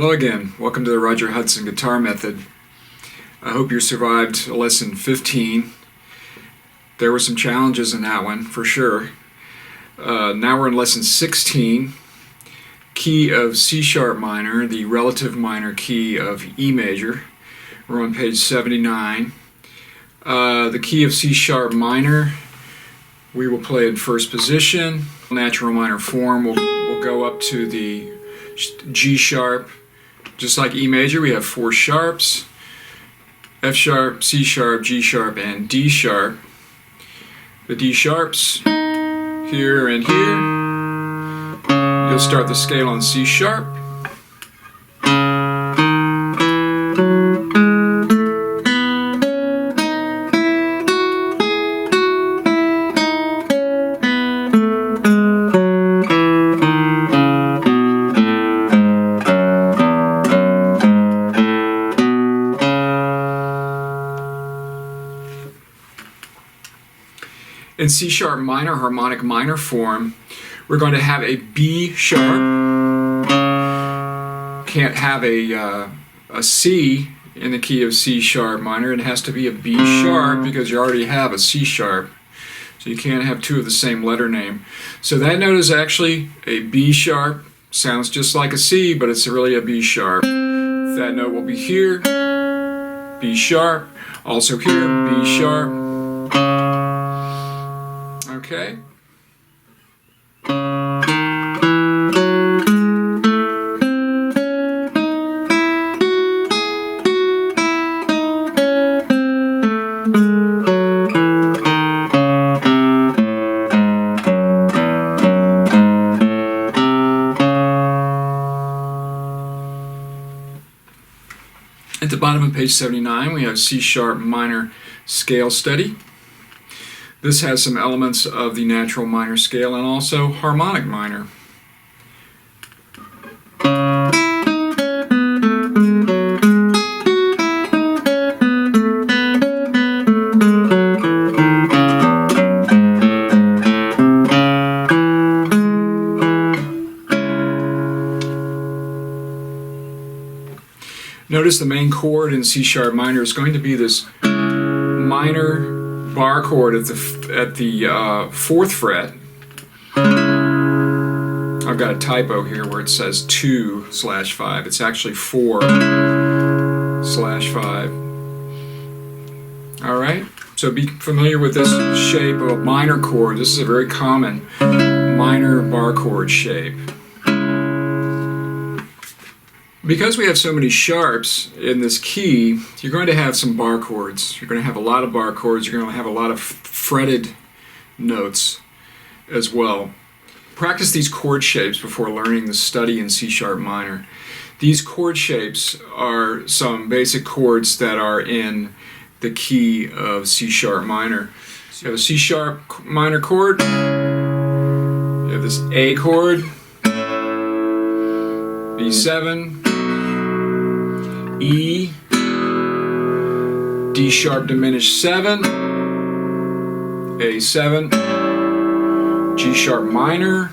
Hello again. Welcome to the Roger Hudson Guitar Method. I hope you survived lesson 15. There were some challenges in that one, for sure. Now we're in lesson 16, key of C sharp minor, the relative minor key of E major. We're on page 79. The key of C sharp minor, we will play in first position. Natural minor form will go up to the G sharp. Just like E major, we have four sharps: F sharp, C sharp, G sharp, and D sharp. The D sharps, here and here. You'll start the scale on C sharp. In C sharp minor, harmonic minor form, we're going to have a B sharp. Can't have a C in the key of C sharp minor. It has to be a B sharp because you already have a C sharp. So you can't have two of the same letter name. So that note is actually a B sharp. Sounds just like a C, but it's really a B sharp. That note will be here, B sharp. Also here, B sharp. Okay. At the bottom of page 79, we have C sharp minor scale study. This has some elements of the natural minor scale and also harmonic minor. Notice the main chord in C sharp minor is going to be this minor bar chord at the fourth fret. I've got a typo here where it says 2/5. It's actually 4/5. Alright, so be familiar with this shape of a minor chord. This is a very common minor bar chord shape. Because we have so many sharps in this key, you're going to have some bar chords. You're going to have a lot of bar chords. You're going to have a lot of fretted notes as well. Practice these chord shapes before learning the study in C sharp minor. These chord shapes are some basic chords that are in the key of C sharp minor. So you have a C sharp minor chord. You have this A chord, B7, E, D sharp diminished 7, A7, G sharp minor,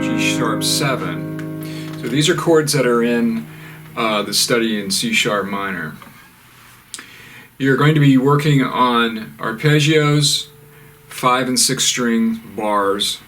G sharp 7. So these are chords that are in the study in C sharp minor. You're going to be working on arpeggios, 5 and 6 string bars.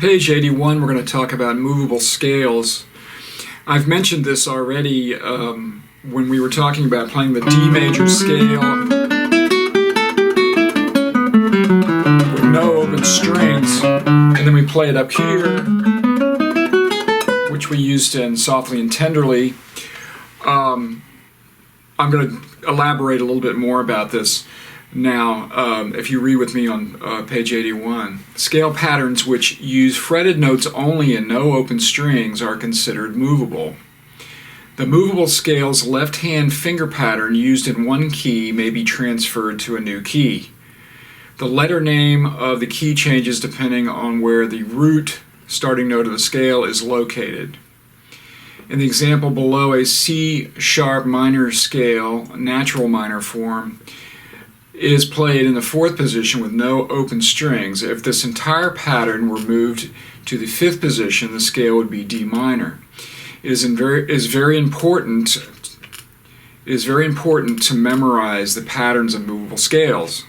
page 81, we're going to talk about movable scales. I've mentioned this already when we were talking about playing the D major scale with no open strings, and then we play it up here, which we used in Softly and Tenderly. I'm going to elaborate a little bit more about this now, if you read with me on page 81. Scale patterns which use fretted notes only and no open strings are considered movable. The movable scale's left-hand finger pattern used in one key may be transferred to a new key. The letter name of the key changes depending on where the root starting note of the scale is located. In the example below, a C sharp minor scale, natural minor form, is played in the fourth position with no open strings. If this entire pattern were moved to the fifth position, the scale would be D minor. It is very important to memorize the patterns of movable scales.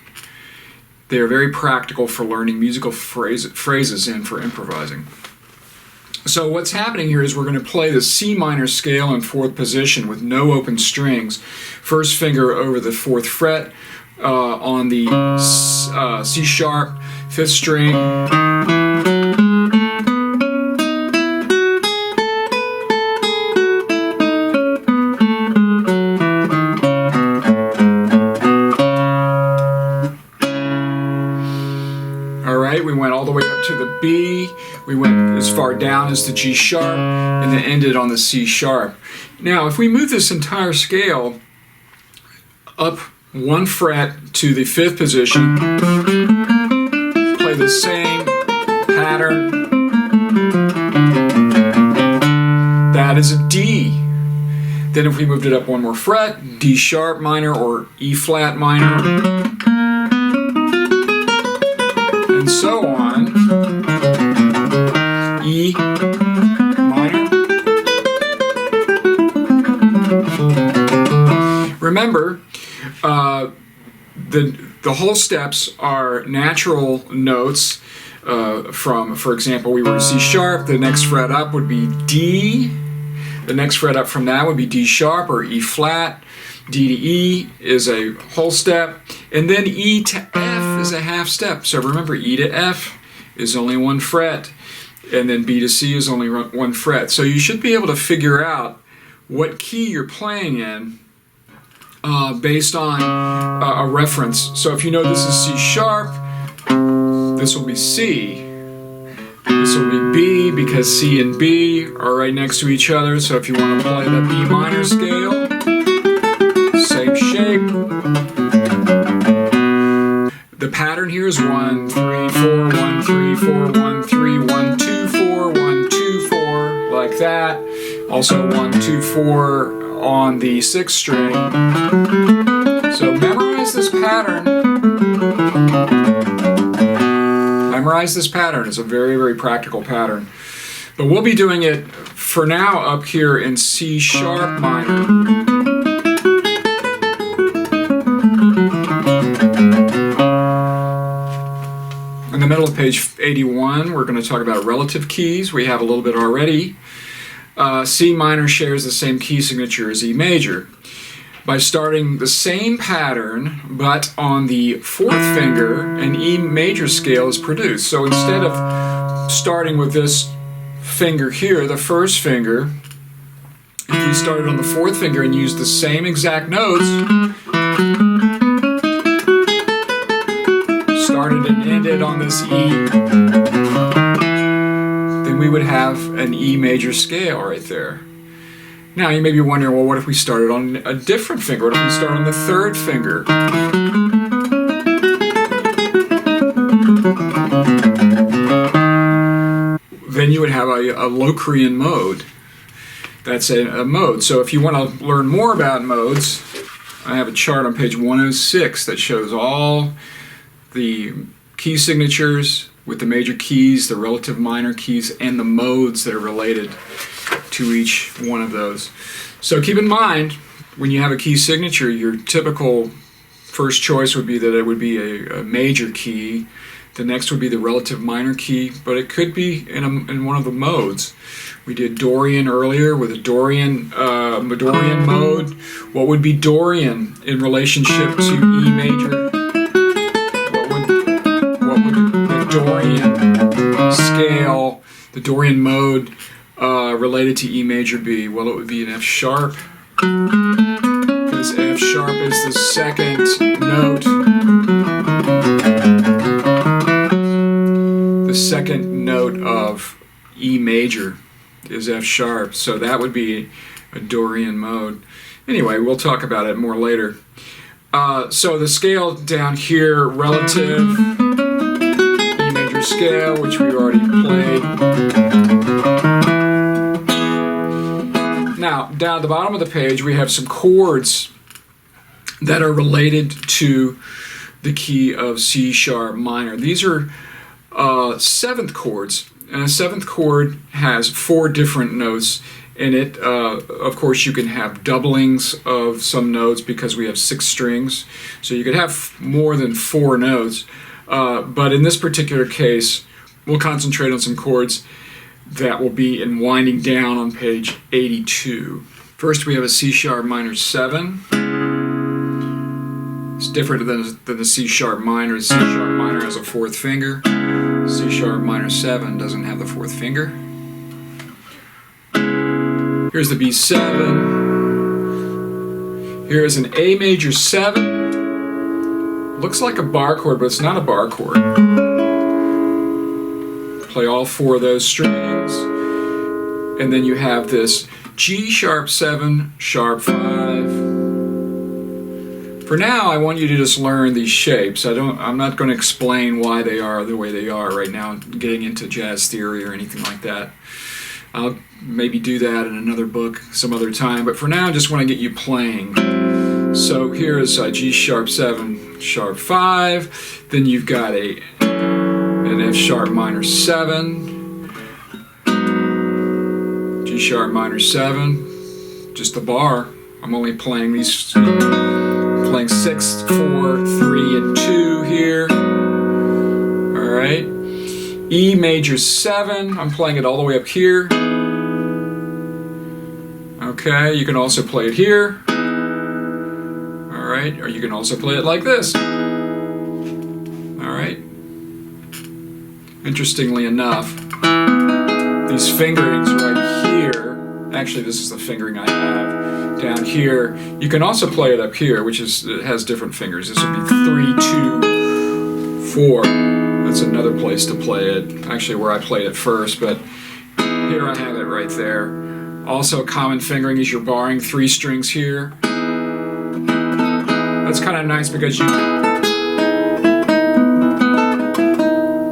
They are very practical for learning musical phrases and for improvising. So what's happening here is we're going to play the C minor scale in fourth position with no open strings. First finger over the fourth fret on the C sharp, fifth string. Alright, we went all the way up to the B, we went as far down as the G sharp, and then ended on the C sharp. Now, if we move this entire scale up one fret to the fifth position, play the same pattern, that is a D. Then if we moved it up one more fret, D sharp minor or E flat minor, and so on, E minor. Remember, the whole steps are natural notes from, for example, we were C sharp, the next fret up would be D, the next fret up from that would be D sharp or E flat, D to E is a whole step, and then E to F is a half step. So remember, E to F is only one fret, and then B to C is only one fret. So you should be able to figure out what key you're playing in based on a reference. So if you know this is C sharp, this will be C. This will be B because C and B are right next to each other. So if you want to play the B minor scale, same shape. The pattern here is 1, 3, 4, 1, 3, 4, 1, 3, 1, 2, 4, 1, 2, 4, like that. Also 1, 2, 4 on the sixth string. So memorize this pattern. Memorize this pattern. It's a very, very practical pattern. But we'll be doing it for now up here in C sharp minor. In the middle of page 81, we're going to talk about relative keys. We have a little bit already. C minor shares the same key signature as E major. By starting the same pattern, but on the fourth finger, an E major scale is produced. So instead of starting with this finger here, the first finger, if you started on the fourth finger and used the same exact notes, started and ended on this E, then we would have an E major scale right there. Now you may be wondering, well, what if we started on a different finger? What if we start on the third finger? Then you would have a Locrian mode. That's a mode. So if you want to learn more about modes, I have a chart on page 106 that shows all the key signatures with the major keys, the relative minor keys, and the modes that are related to each one of those. So keep in mind, when you have a key signature, your typical first choice would be that it would be a major key, The next would be the relative minor key, but it could be in one of the modes. We did Dorian earlier with a Dorian mode. What would be Dorian in relationship to E major? What would the Dorian scale, the Dorian mode related to E major be? Well, it would be an F sharp, because F sharp is the second note. The second note of E major is F sharp, so that would be a Dorian mode. Anyway, we'll talk about it more later. So the scale down here, relative E major scale, which we already played. Now, down at the bottom of the page, we have some chords that are related to the key of C sharp minor. These are seventh chords, and a seventh chord has 4 different notes in it. Of course, you can have doublings of some notes because we have 6 strings, so you could have more than 4 notes. But in this particular case, we'll concentrate on some chords that will be in winding down on page 82. First, we have a C sharp minor 7. It's different than the C sharp minor. The C sharp minor has a 4th finger. C sharp minor 7 doesn't have the 4th finger. Here's the B7. Here's an A major 7. Looks like a bar chord, but it's not a bar chord. Play all 4 of those strings. And then you have this G sharp 7, sharp 5. For now, I want you to just learn these shapes. I'm not going to explain why they are the way they are right now, getting into jazz theory or anything like that. I'll maybe do that in another book some other time, but for now I just want to get you playing. So here is G sharp 7, sharp 5, then you've got an F sharp minor 7, G sharp minor 7, just a bar. I'm only playing these, playing 6, 4, 3, and 2 here. Alright. E major 7, I'm playing it all the way up here. Okay, you can also play it here. Alright, or you can also play it like this. Alright. Interestingly enough, these fingerings right here, actually this is the fingering I have down here, you can also play it up here, which it has different fingers. This would be 3, 2, 4. That's another place to play it, actually where I played it first, but here I have it right there. Also, common fingering is you're barring 3 strings here. That's kind of nice because you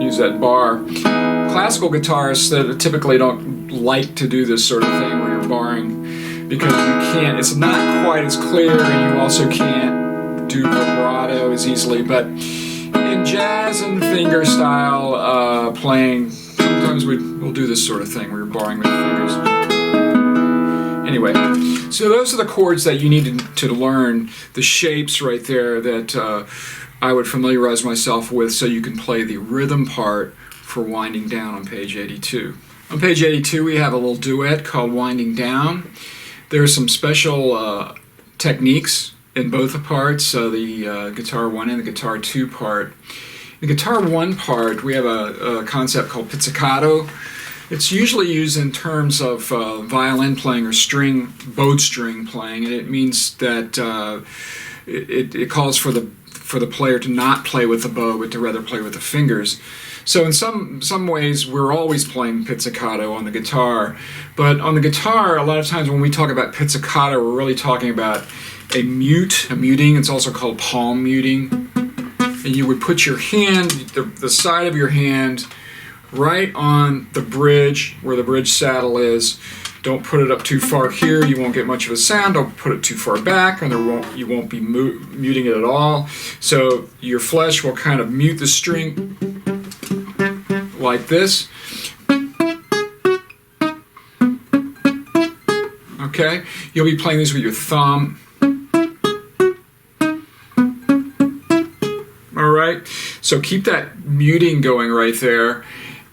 use that bar. Classical guitarists that typically don't like to do this sort of thing where you're barring, because you can't, it's not quite as clear, and you also can't do vibrato as easily. But in jazz and finger style playing, sometimes we'll do this sort of thing where you're barring with fingers. Anyway, so those are the chords that you need to learn, the shapes right there that I would familiarize myself with so you can play the rhythm part for winding down on page 82. On page 82 we have a little duet called Winding Down. There are some special techniques in both the parts, the guitar 1 and the guitar 2 part. In the guitar 1 part we have a concept called pizzicato. It's usually used in terms of violin playing or bowed string playing, and it means that it calls for the player to not play with the bow, but to rather play with the fingers. So in some ways, we're always playing pizzicato on the guitar, but on the guitar, a lot of times when we talk about pizzicato, we're really talking about a muting. It's also called palm muting, and you would put your hand, the side of your hand, right on the bridge, where the bridge saddle is. Don't put it up too far here, you won't get much of a sound. Don't put it too far back, and you won't be muting it at all. So your flesh will kind of mute the string like this. Okay, you'll be playing these with your thumb. Alright. right? So keep that muting going right there.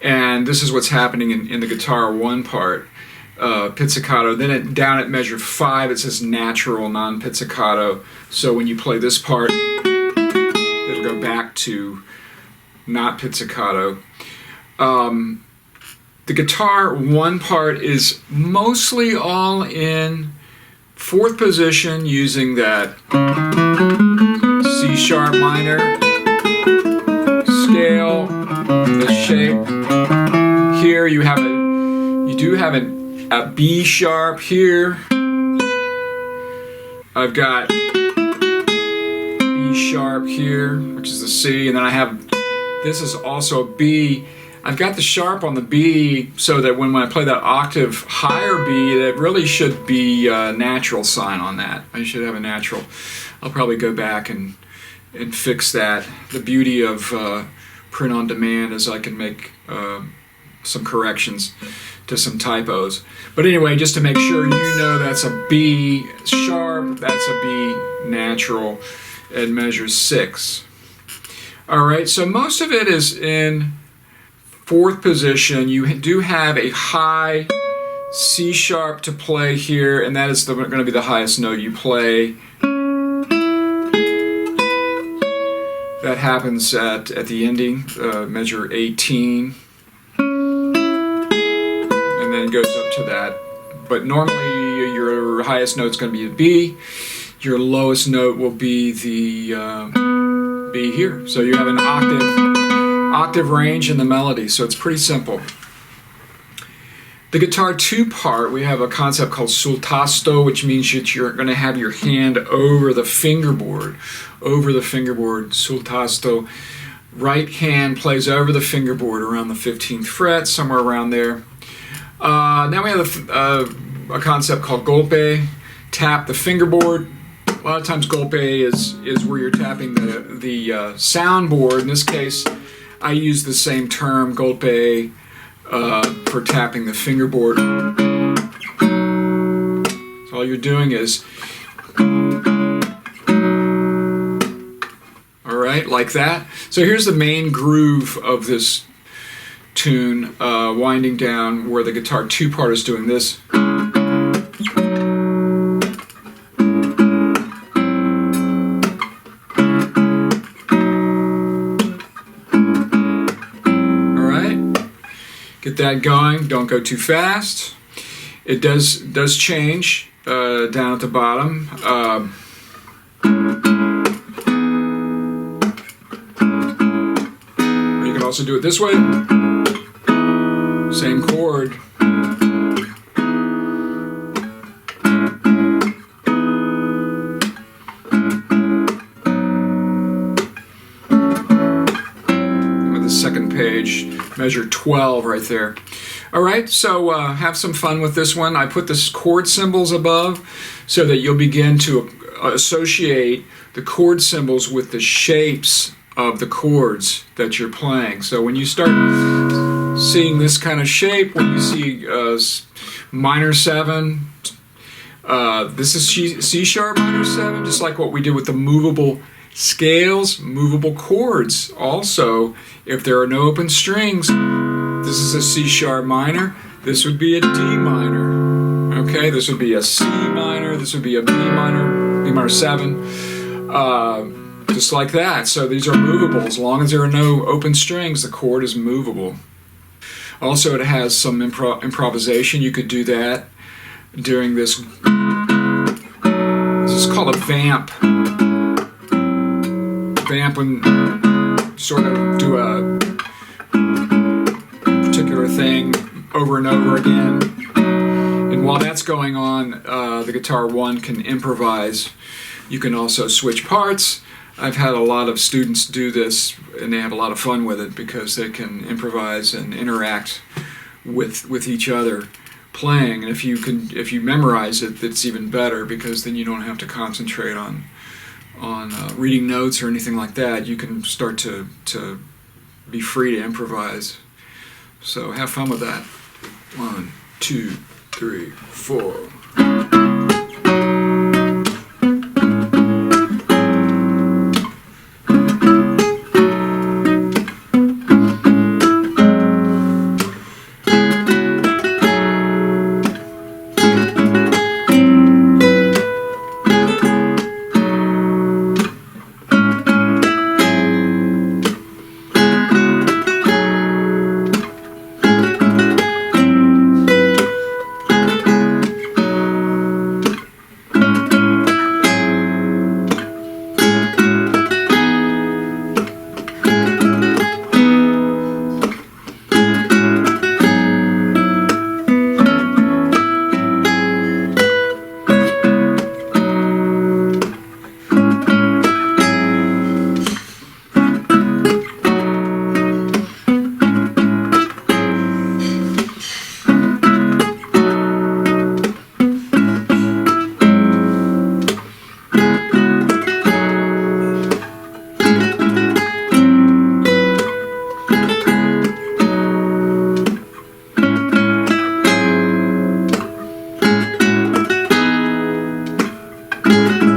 And this is what's happening in the guitar 1 part, pizzicato. Then down at measure 5, it says natural, non-pizzicato. So when you play this part, it'll go back to not pizzicato. The guitar 1 part is mostly all in 4th position using that C sharp minor scale, the shape. Here you do have a B sharp here. I've got B sharp here, which is the C, and then I have, this is also a B. I've got the sharp on the B so that when I play that octave higher B, it really should be a natural sign on that. I should have a natural. I'll probably go back and fix that. The beauty of print on demand is I can make some corrections to some typos. But anyway, just to make sure you know that's a B sharp, that's a B natural at measure 6. All right, so most of it is in 4th position. You do have a high C sharp to play here, and that is going to be the highest note you play. That happens at the ending, measure 18, and then it goes up to that. But normally your highest note is going to be a B. Your lowest note will be the B here. So you have an octave range in the melody, so it's pretty simple. The guitar 2 part, we have a concept called sul tasto, which means that you're going to have your hand over the fingerboard. Sul tasto. Right hand plays over the fingerboard around the 15th fret, somewhere around there. Now we have a concept called golpe, tap the fingerboard. A lot of times golpe is where you're tapping the soundboard. In this case, I use the same term, golpe, for tapping the fingerboard. So all you're doing is, all right, like that. So here's the main groove of this tune, winding down, where the guitar 2 part is doing this. Get that going. Don't go too fast. It does change down at the bottom. Or you can also do it this way. Same chord. Second page, measure 12 right there. All right, so have some fun with this one. I put the chord symbols above so that you'll begin to associate the chord symbols with the shapes of the chords that you're playing. So when you start seeing this kind of shape, when you see minor 7, this is C sharp minor 7, just like what we did with the movable scales, movable chords. Also, if there are no open strings, this is a C sharp minor, this would be a D minor. Okay, this would be a C minor, this would be a B minor 7, just like that. So these are movable. As long as there are no open strings, the chord is movable. Also, it has some improvisation. You could do that during this. This is called a vamp. Vamp when sort of do a particular thing over and over again. And while that's going on, the guitar 1 can improvise. You can also switch parts. I've had a lot of students do this, and they have a lot of fun with it because they can improvise and interact with each other playing. And if you memorize it, it's even better, because then you don't have to concentrate on reading notes or anything like that. You can start to be free to improvise. So have fun with that. 1, 2, 3, 4. you.